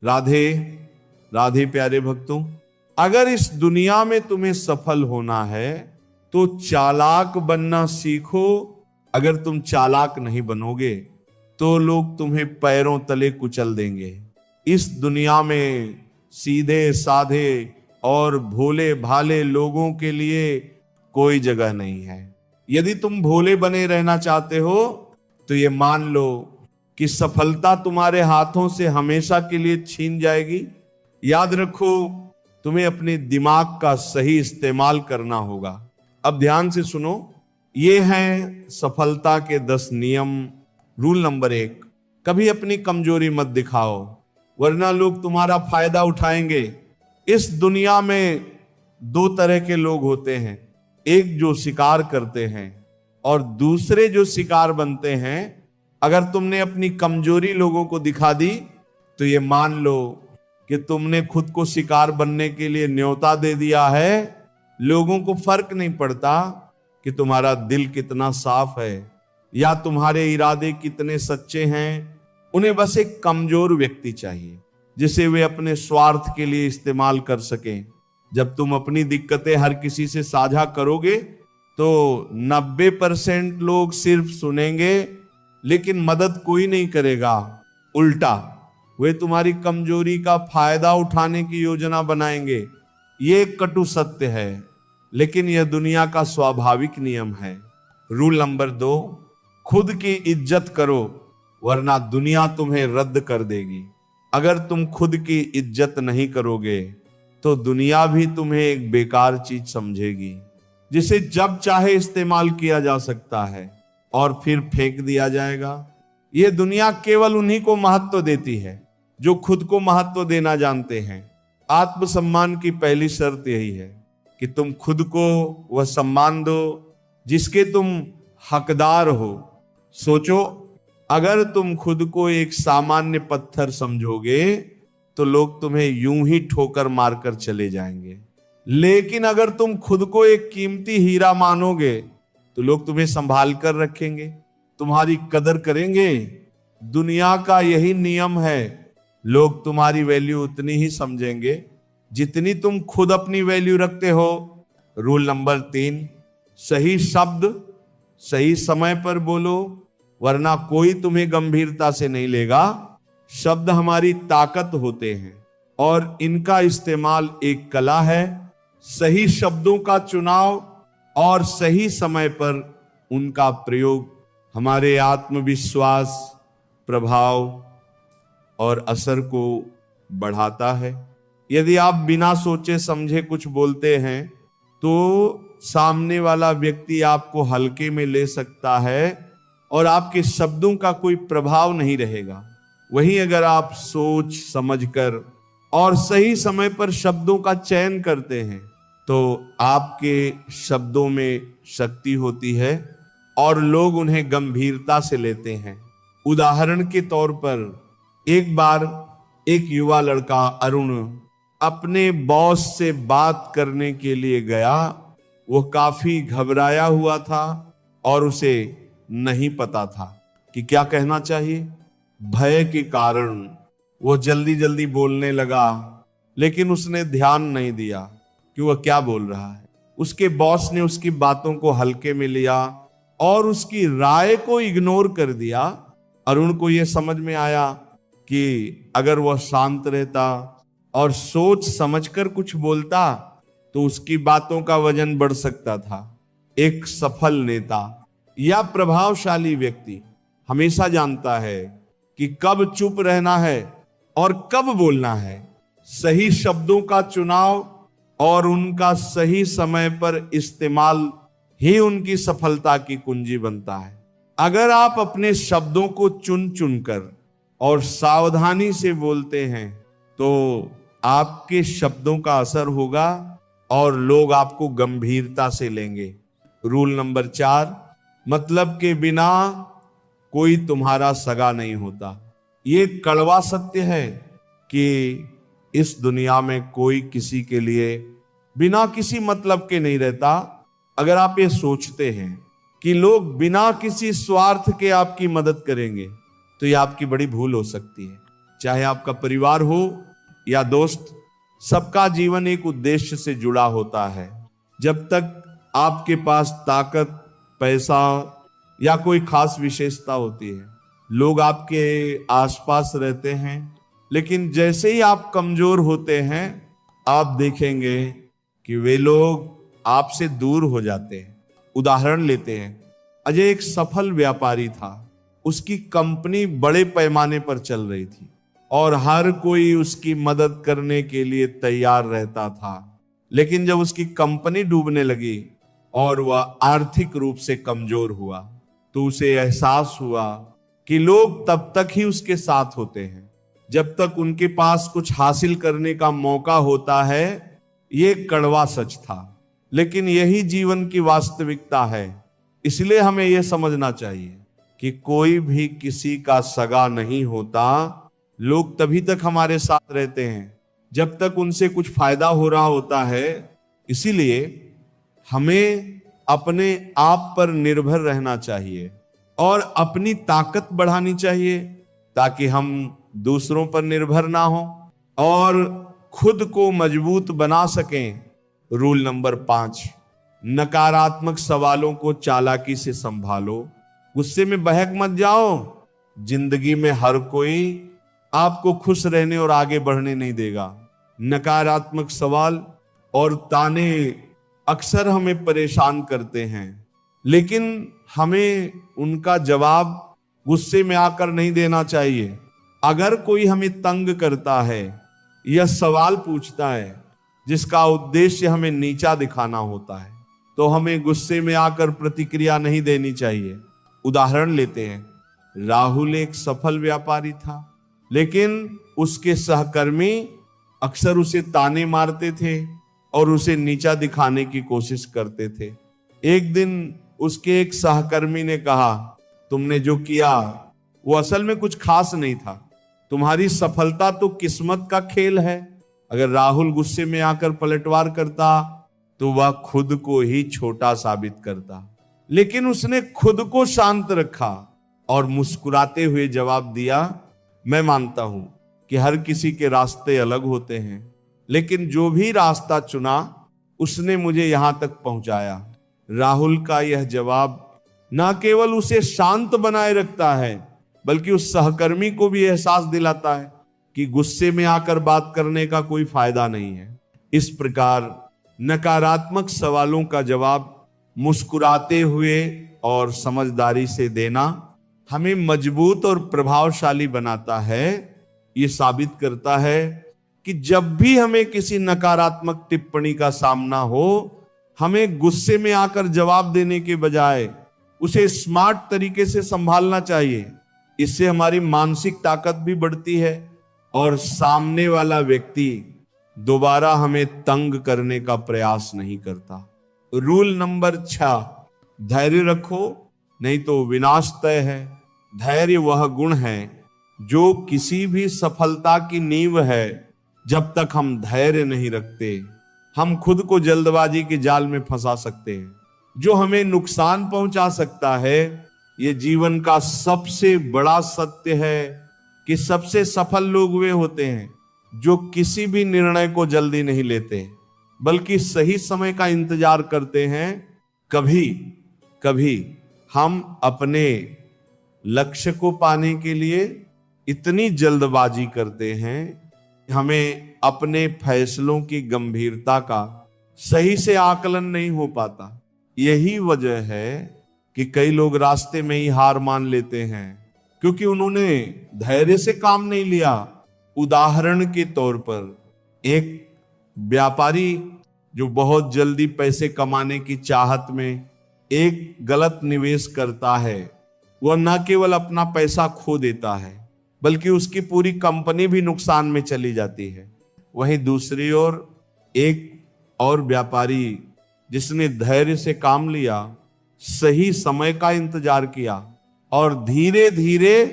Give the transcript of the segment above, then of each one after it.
राधे राधे प्यारे भक्तों, अगर इस दुनिया में तुम्हें सफल होना है तो चालाक बनना सीखो। अगर तुम चालाक नहीं बनोगे तो लोग तुम्हें पैरों तले कुचल देंगे। इस दुनिया में सीधे साधे और भोले भाले लोगों के लिए कोई जगह नहीं है। यदि तुम भोले बने रहना चाहते हो तो ये मान लो कि सफलता तुम्हारे हाथों से हमेशा के लिए छीन जाएगी। याद रखो, तुम्हें अपने दिमाग का सही इस्तेमाल करना होगा। अब ध्यान से सुनो, ये हैं सफलता के 10 नियम। रूल नंबर 1, कभी अपनी कमजोरी मत दिखाओ, वरना लोग तुम्हारा फायदा उठाएंगे। इस दुनिया में 2 तरह के लोग होते हैं, एक जो शिकार करते हैं और दूसरे जो शिकार बनते हैं। अगर तुमने अपनी कमजोरी लोगों को दिखा दी तो ये मान लो कि तुमने खुद को शिकार बनने के लिए न्योता दे दिया है। लोगों को फर्क नहीं पड़ता कि तुम्हारा दिल कितना साफ है या तुम्हारे इरादे कितने सच्चे हैं। उन्हें बस एक कमजोर व्यक्ति चाहिए जिसे वे अपने स्वार्थ के लिए इस्तेमाल कर सकें। जब तुम अपनी दिक्कतें हर किसी से साझा करोगे तो 90% लोग सिर्फ सुनेंगे लेकिन मदद कोई नहीं करेगा। उल्टा वे तुम्हारी कमजोरी का फायदा उठाने की योजना बनाएंगे। ये एक कटु सत्य है, लेकिन यह दुनिया का स्वाभाविक नियम है। रूल नंबर 2, खुद की इज्जत करो, वरना दुनिया तुम्हें रद्द कर देगी। अगर तुम खुद की इज्जत नहीं करोगे तो दुनिया भी तुम्हें एक बेकार चीज समझेगी जिसे जब चाहे इस्तेमाल किया जा सकता है और फिर फेंक दिया जाएगा। यह दुनिया केवल उन्हीं को महत्व देती है जो खुद को महत्व देना जानते हैं। आत्मसम्मान की पहली शर्त यही है कि तुम खुद को वह सम्मान दो जिसके तुम हकदार हो। सोचो, अगर तुम खुद को एक सामान्य पत्थर समझोगे तो लोग तुम्हें यूं ही ठोकर मारकर चले जाएंगे, लेकिन अगर तुम खुद को एक कीमती हीरा मानोगे तो लोग तुम्हें संभाल कर रखेंगे, तुम्हारी कदर करेंगे। दुनिया का यही नियम है, लोग तुम्हारी वैल्यू उतनी ही समझेंगे जितनी तुम खुद अपनी वैल्यू रखते हो। रूल नंबर 3, सही शब्द सही समय पर बोलो, वरना कोई तुम्हें गंभीरता से नहीं लेगा। शब्द हमारी ताकत होते हैं और इनका इस्तेमाल एक कला है। सही शब्दों का चुनाव और सही समय पर उनका प्रयोग हमारे आत्मविश्वास, प्रभाव और असर को बढ़ाता है। यदि आप बिना सोचे समझे कुछ बोलते हैं तो सामने वाला व्यक्ति आपको हल्के में ले सकता है और आपके शब्दों का कोई प्रभाव नहीं रहेगा। वहीं अगर आप सोच समझकर और सही समय पर शब्दों का चयन करते हैं तो आपके शब्दों में शक्ति होती है और लोग उन्हें गंभीरता से लेते हैं। उदाहरण के तौर पर, एक बार एक युवा लड़का अरुण अपने बॉस से बात करने के लिए गया। वो काफी घबराया हुआ था और उसे नहीं पता था कि क्या कहना चाहिए। भय के कारण वो जल्दी जल्दी बोलने लगा, लेकिन उसने ध्यान नहीं दिया कि वह क्या बोल रहा है। उसके बॉस ने उसकी बातों को हल्के में लिया और उसकी राय को इग्नोर कर दिया। अरुण को यह समझ में आया कि अगर वह शांत रहता और सोच समझकर कुछ बोलता तो उसकी बातों का वजन बढ़ सकता था। एक सफल नेता या प्रभावशाली व्यक्ति हमेशा जानता है कि कब चुप रहना है और कब बोलना है। सही शब्दों का चुनाव और उनका सही समय पर इस्तेमाल ही उनकी सफलता की कुंजी बनता है। अगर आप अपने शब्दों को चुन चुनकर और सावधानी से बोलते हैं तो आपके शब्दों का असर होगा और लोग आपको गंभीरता से लेंगे। रूल नंबर 4, मतलब के बिना कोई तुम्हारा सगा नहीं होता। ये कड़वा सत्य है कि इस दुनिया में कोई किसी के लिए बिना किसी मतलब के नहीं रहता। अगर आप ये सोचते हैं कि लोग बिना किसी स्वार्थ के आपकी मदद करेंगे तो ये आपकी बड़ी भूल हो सकती है। चाहे आपका परिवार हो या दोस्त, सबका जीवन एक उद्देश्य से जुड़ा होता है। जब तक आपके पास ताकत, पैसा या कोई खास विशेषता होती है, लोग आपके आसपास रहते हैं, लेकिन जैसे ही आप कमजोर होते हैं, आप देखेंगे कि वे लोग आपसे दूर हो जाते हैं। उदाहरण लेते हैं, अजय एक सफल व्यापारी था। उसकी कंपनी बड़े पैमाने पर चल रही थी और हर कोई उसकी मदद करने के लिए तैयार रहता था। लेकिन जब उसकी कंपनी डूबने लगी और वह आर्थिक रूप से कमजोर हुआ, तो उसे एहसास हुआ कि लोग तब तक ही उसके साथ होते हैं जब तक उनके पास कुछ हासिल करने का मौका होता है। ये कड़वा सच था, लेकिन यही जीवन की वास्तविकता है। इसलिए हमें यह समझना चाहिए कि कोई भी किसी का सगा नहीं होता। लोग तभी तक हमारे साथ रहते हैं जब तक उनसे कुछ फायदा हो रहा होता है। इसीलिए हमें अपने आप पर निर्भर रहना चाहिए और अपनी ताकत बढ़ानी चाहिए, ताकि हम दूसरों पर निर्भर ना हो और खुद को मजबूत बना सकें। रूल नंबर 5, नकारात्मक सवालों को चालाकी से संभालो। गुस्से में बहक मत जाओ। जिंदगी में हर कोई आपको खुश रहने और आगे बढ़ने नहीं देगा। नकारात्मक सवाल और ताने अक्सर हमें परेशान करते हैं, लेकिन हमें उनका जवाब गुस्से में आकर नहीं देना चाहिए। अगर कोई हमें तंग करता है या सवाल पूछता है जिसका उद्देश्य हमें नीचा दिखाना होता है, तो हमें गुस्से में आकर प्रतिक्रिया नहीं देनी चाहिए। उदाहरण लेते हैं, राहुल एक सफल व्यापारी था, लेकिन उसके सहकर्मी अक्सर उसे ताने मारते थे और उसे नीचा दिखाने की कोशिश करते थे। एक दिन उसके एक सहकर्मी ने कहा, तुमने जो किया वो असल में कुछ खास नहीं था। तुम्हारी सफलता तो किस्मत का खेल है। अगर राहुल गुस्से में आकर पलटवार करता तो वह खुद को ही छोटा साबित करता, लेकिन उसने खुद को शांत रखा और मुस्कुराते हुए जवाब दिया, मैं मानता हूं कि हर किसी के रास्ते अलग होते हैं, लेकिन जो भी रास्ता चुना उसने मुझे यहां तक पहुंचाया। राहुल का यह जवाब न केवल उसे शांत बनाए रखता है, बल्कि उस सहकर्मी को भी एहसास दिलाता है कि गुस्से में आकर बात करने का कोई फायदा नहीं है। इस प्रकार नकारात्मक सवालों का जवाब मुस्कुराते हुए और समझदारी से देना हमें मजबूत और प्रभावशाली बनाता है। ये साबित करता है कि जब भी हमें किसी नकारात्मक टिप्पणी का सामना हो, हमें गुस्से में आकर जवाब देने के बजाय उसे स्मार्ट तरीके से संभालना चाहिए। इससे हमारी मानसिक ताकत भी बढ़ती है और सामने वाला व्यक्ति दोबारा हमें तंग करने का प्रयास नहीं करता। रूल नंबर 6, धैर्य रखो नहीं तो विनाश तय है। धैर्य वह गुण है जो किसी भी सफलता की नींव है। जब तक हम धैर्य नहीं रखते, हम खुद को जल्दबाजी के जाल में फंसा सकते हैं, जो हमें नुकसान पहुंचा सकता है। यह जीवन का सबसे बड़ा सत्य है कि सबसे सफल लोग वे होते हैं जो किसी भी निर्णय को जल्दी नहीं लेते, बल्कि सही समय का इंतजार करते हैं। कभी कभी हम अपने लक्ष्य को पाने के लिए इतनी जल्दबाजी करते हैं, हमें अपने फैसलों की गंभीरता का सही से आकलन नहीं हो पाता। यही वजह है कि कई लोग रास्ते में ही हार मान लेते हैं, क्योंकि उन्होंने धैर्य से काम नहीं लिया। उदाहरण के तौर पर एक व्यापारी जो बहुत जल्दी पैसे कमाने की चाहत में एक गलत निवेश करता है, वह न केवल अपना पैसा खो देता है, बल्कि उसकी पूरी कंपनी भी नुकसान में चली जाती है। वहीं दूसरी ओर एक और व्यापारी जिसने धैर्य से काम लिया, सही समय का इंतजार किया और धीरे धीरे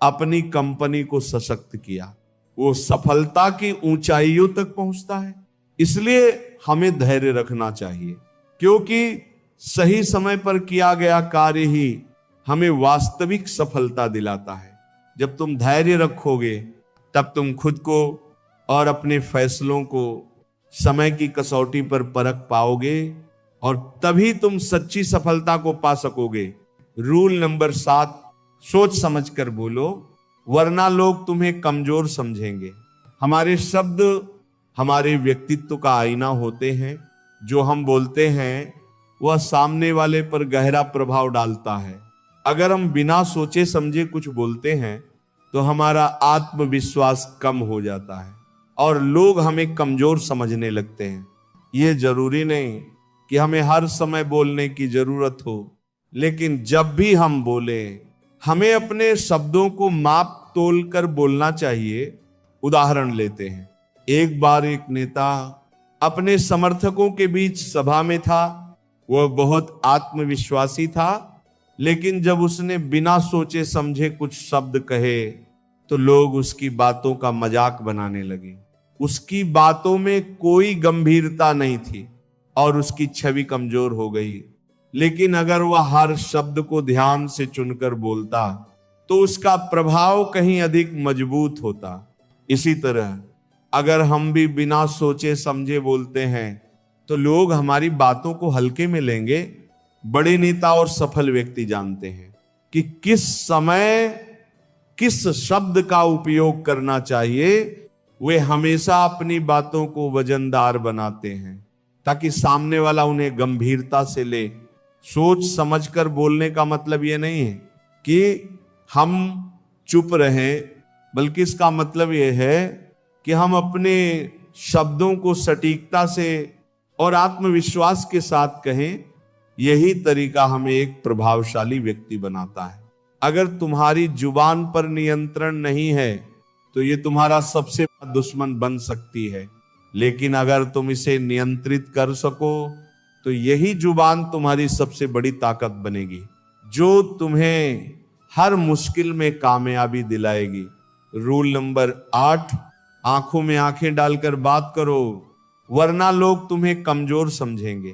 अपनी कंपनी को सशक्त किया, वो सफलता की ऊंचाइयों तक पहुंचता है। इसलिए हमें धैर्य रखना चाहिए, क्योंकि सही समय पर किया गया कार्य ही हमें वास्तविक सफलता दिलाता है। जब तुम धैर्य रखोगे तब तुम खुद को और अपने फैसलों को समय की कसौटी पर परख पाओगे और तभी तुम सच्ची सफलता को पा सकोगे। रूल नंबर 7, सोच समझकर बोलो, वरना लोग तुम्हें कमजोर समझेंगे। हमारे शब्द हमारे व्यक्तित्व का आईना होते हैं। जो हम बोलते हैं वह सामने वाले पर गहरा प्रभाव डालता है। अगर हम बिना सोचे समझे कुछ बोलते हैं तो हमारा आत्मविश्वास कम हो जाता है और लोग हमें कमजोर समझने लगते हैं। यह जरूरी नहीं कि हमें हर समय बोलने की जरूरत हो, लेकिन जब भी हम बोले हमें अपने शब्दों को माप तोल कर बोलना चाहिए। उदाहरण लेते हैं, एक बार एक नेता अपने समर्थकों के बीच सभा में था। वह बहुत आत्मविश्वासी था, लेकिन जब उसने बिना सोचे समझे कुछ शब्द कहे तो लोग उसकी बातों का मजाक बनाने लगे। उसकी बातों में कोई गंभीरता नहीं थी और उसकी छवि कमजोर हो गई। लेकिन अगर वह हर शब्द को ध्यान से चुनकर बोलता तो उसका प्रभाव कहीं अधिक मजबूत होता। इसी तरह अगर हम भी बिना सोचे समझे बोलते हैं तो लोग हमारी बातों को हल्के में लेंगे। बड़े नेता और सफल व्यक्ति जानते हैं कि किस समय किस शब्द का उपयोग करना चाहिए। वे हमेशा अपनी बातों को वजनदार बनाते हैं ताकि सामने वाला उन्हें गंभीरता से ले। सोच समझकर बोलने का मतलब यह नहीं है कि हम चुप रहें, बल्कि इसका मतलब यह है कि हम अपने शब्दों को सटीकता से और आत्मविश्वास के साथ कहें। यही तरीका हमें एक प्रभावशाली व्यक्ति बनाता है। अगर तुम्हारी जुबान पर नियंत्रण नहीं है तो ये तुम्हारा सबसे बड़ा दुश्मन बन सकती है, लेकिन अगर तुम इसे नियंत्रित कर सको तो यही जुबान तुम्हारी सबसे बड़ी ताकत बनेगी, जो तुम्हें हर मुश्किल में कामयाबी दिलाएगी। रूल नंबर 8, आंखों में आंखें डालकर बात करो, वरना लोग तुम्हें कमजोर समझेंगे।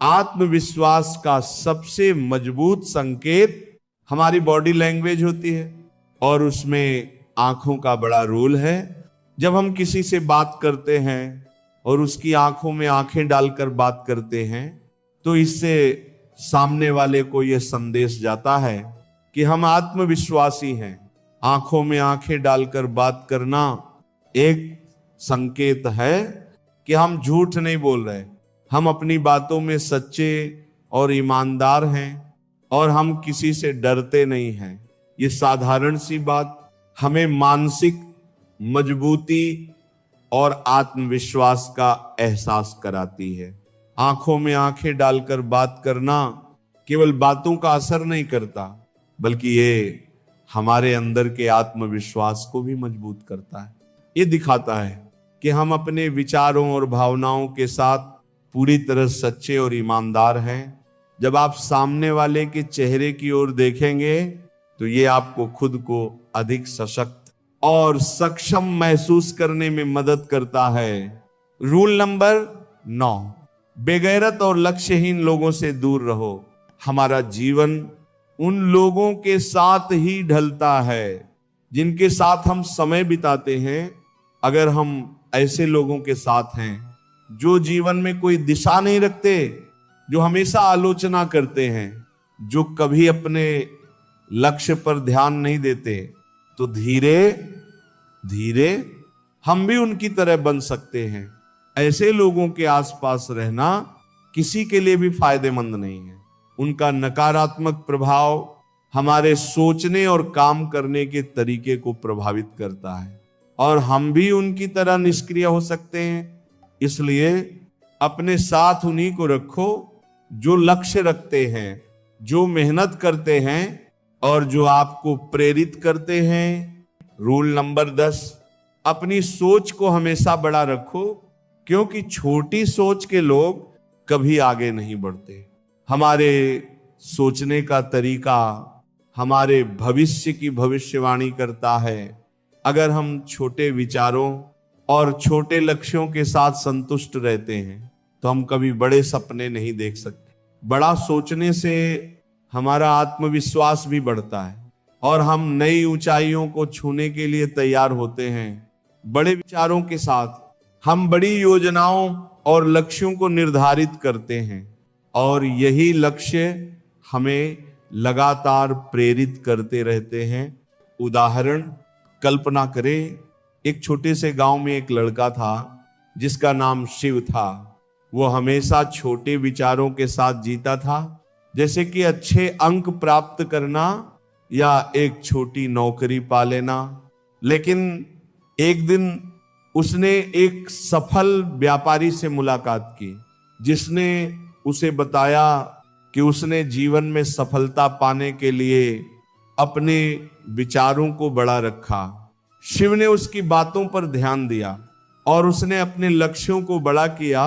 आत्मविश्वास का सबसे मजबूत संकेत हमारी बॉडी लैंग्वेज होती है और उसमें आंखों का बड़ा रोल है। जब हम किसी से बात करते हैं और उसकी आंखों में आंखें डालकर बात करते हैं तो इससे सामने वाले को यह संदेश जाता है कि हम आत्मविश्वासी हैं। आंखों में आंखें डालकर बात करना एक संकेत है कि हम झूठ नहीं बोल रहे, हम अपनी बातों में सच्चे और ईमानदार हैं और हम किसी से डरते नहीं हैं। ये साधारण सी बात हमें मानसिक मजबूती और आत्मविश्वास का एहसास कराती है। आंखों में आंखें डालकर बात करना केवल बातों का असर नहीं करता, बल्कि ये हमारे अंदर के आत्मविश्वास को भी मजबूत करता है। ये दिखाता है कि हम अपने विचारों और भावनाओं के साथ पूरी तरह सच्चे और ईमानदार हैं। जब आप सामने वाले के चेहरे की ओर देखेंगे तो ये आपको खुद को अधिक सशक्त और सक्षम महसूस करने में मदद करता है। रूल नंबर 9, बेगैरत और लक्ष्यहीन लोगों से दूर रहो। हमारा जीवन उन लोगों के साथ ही ढलता है जिनके साथ हम समय बिताते हैं। अगर हम ऐसे लोगों के साथ हैं जो जीवन में कोई दिशा नहीं रखते, जो हमेशा आलोचना करते हैं, जो कभी अपने लक्ष्य पर ध्यान नहीं देते, तो धीरे धीरे हम भी उनकी तरह बन सकते हैं। ऐसे लोगों के आसपास रहना किसी के लिए भी फायदेमंद नहीं है। उनका नकारात्मक प्रभाव हमारे सोचने और काम करने के तरीके को प्रभावित करता है और हम भी उनकी तरह निष्क्रिय हो सकते हैं। इसलिए अपने साथ उन्हीं को रखो जो लक्ष्य रखते हैं, जो मेहनत करते हैं और जो आपको प्रेरित करते हैं। रूल नंबर 10, अपनी सोच को हमेशा बड़ा रखो, क्योंकि छोटी सोच के लोग कभी आगे नहीं बढ़ते। हमारे सोचने का तरीका हमारे भविष्य की भविष्यवाणी करता है। अगर हम छोटे विचारों और छोटे लक्ष्यों के साथ संतुष्ट रहते हैं तो हम कभी बड़े सपने नहीं देख सकते। बड़ा सोचने से हमारा आत्मविश्वास भी बढ़ता है। और हम नई ऊंचाइयों को छूने के लिए तैयार होते हैं। बड़े विचारों के साथ हम बड़ी योजनाओं और लक्ष्यों को निर्धारित करते हैं और यही लक्ष्य हमें लगातार प्रेरित करते रहते हैं। उदाहरण, कल्पना करें, एक छोटे से गांव में एक लड़का था जिसका नाम शिव था। वो हमेशा छोटे विचारों के साथ जीता था, जैसे कि अच्छे अंक प्राप्त करना या एक छोटी नौकरी पा लेना। लेकिन एक दिन उसने एक सफल व्यापारी से मुलाकात की, जिसने उसे बताया कि उसने जीवन में सफलता पाने के लिए अपने विचारों को बड़ा रखा। शिव ने उसकी बातों पर ध्यान दिया और उसने अपने लक्ष्यों को बड़ा किया।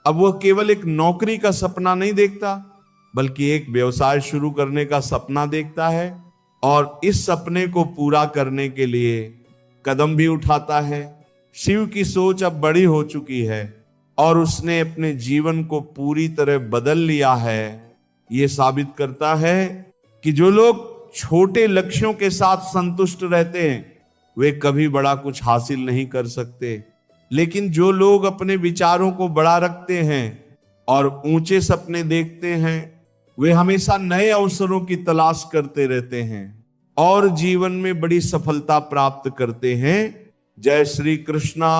अब वह केवल एक नौकरी का सपना नहीं देखता, बल्कि एक व्यवसाय शुरू करने का सपना देखता है और इस सपने को पूरा करने के लिए कदम भी उठाता है। शिव की सोच अब बड़ी हो चुकी है और उसने अपने जीवन को पूरी तरह बदल लिया है। यह साबित करता है कि जो लोग छोटे लक्ष्यों के साथ संतुष्ट रहते हैं वे कभी बड़ा कुछ हासिल नहीं कर सकते, लेकिन जो लोग अपने विचारों को बड़ा रखते हैं और ऊंचे सपने देखते हैं वे हमेशा नए अवसरों की तलाश करते रहते हैं और जीवन में बड़ी सफलता प्राप्त करते हैं। जय श्री कृष्णा।